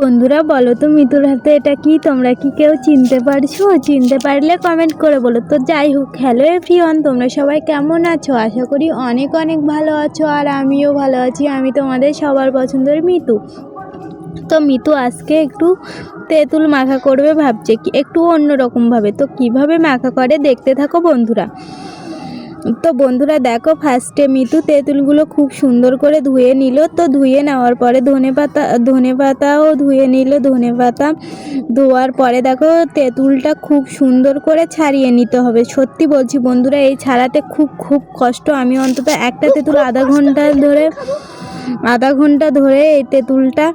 বন্ধুরা বলো তো মিতুর হাতে এটা কি? তোমরা কি কেউ চিনতে পারছো? চিনতে পারলে কমেন্ট করে বলো। তো যাই হোক, হ্যালো এভরিওয়ান, তোমরা সবাই কেমন আছো? আশা করি অনেক অনেক ভালো আছো, আর আমিও ভালো আছি। আমি তোমাদের সবার পছন্দের মিতু। তো মিতু আজকে একটু তেঁতুল মাখা করবে ভাবছে, কি একটু অন্যরকমভাবে। তো কিভাবে মাখা করে দেখতে থাকো বন্ধুরা। তো বন্ধুরা দেখো, ফার্স্টে মিতু তেঁতুলগুলো খুব সুন্দর করে ধুয়ে নিল। তো ধুয়ে নেওয়ার পরে ধনে পাতাও ধুয়ে নিল। ধনে পাতা ধোয়ার পরে দেখো তেঁতুলটা খুব সুন্দর করে ছাড়িয়ে নিতে হবে। সত্যি বলছি বন্ধুরা, এই ছাড়াতে খুব খুব কষ্ট। আমি অন্তত একটা তেঁতুল আধা ঘন্টা ধরে এই তেঁতুলটা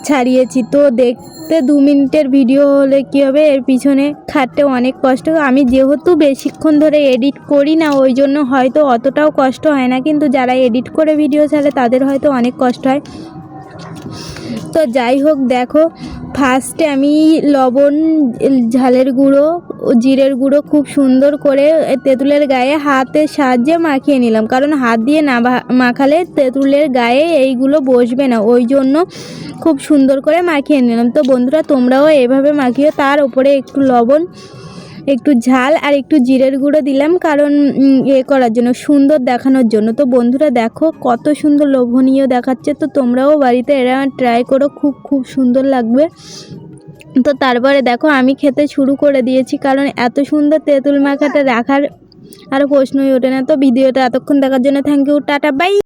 ছাড়িয়েছি। তো দেখতে 2 মিনিটের ভিডিও হলে কী হবে, এর পিছনে খাটতে অনেক কষ্ট। আমি যেহেতু বেশিক্ষণ ধরে এডিট করি না, ওই জন্য হয়তো অতটাও কষ্ট হয় না, কিন্তু যারা এডিট করে ভিডিও ছাড়ে তাদের হয়তো অনেক কষ্ট হয়। তো যাই হোক, দেখো ফার্স্টে আমি লবণ, ঝালের গুঁড়ো, জিরের গুঁড়ো খুব সুন্দর করে তেঁতুলের গায়ে হাতের সাহায্যে মাখিয়ে নিলাম, কারণ হাত দিয়ে না মাখালে তেঁতুলের গায়ে এইগুলো বসবে না, ওই জন্য খুব সুন্দর করে মাখিয়ে নিলাম। তো বন্ধুরা তোমরাও এভাবে মাখিয়ে, তার উপরে একটু লবণ, একটু ঝাল আর একটু জিরের গুঁড়ো দিলাম, কারণ করার জন্য, সুন্দর দেখানোর জন্য। তো বন্ধুরা দেখো কত সুন্দর লোভনীয় দেখাচ্ছে। তো তোমরাও বাড়িতে এরা ট্রাই করো, খুব খুব সুন্দর লাগবে। তো তারপরে দেখো আমি খেতে শুরু করে দিয়েছি, কারণ এত সুন্দর তেঁতুল মাখাটা রাখার আর প্রশ্নই ওঠে না। তো ভিডিওটা এতক্ষণ দেখার জন্য থ্যাংক ইউ, টাটা, বাই।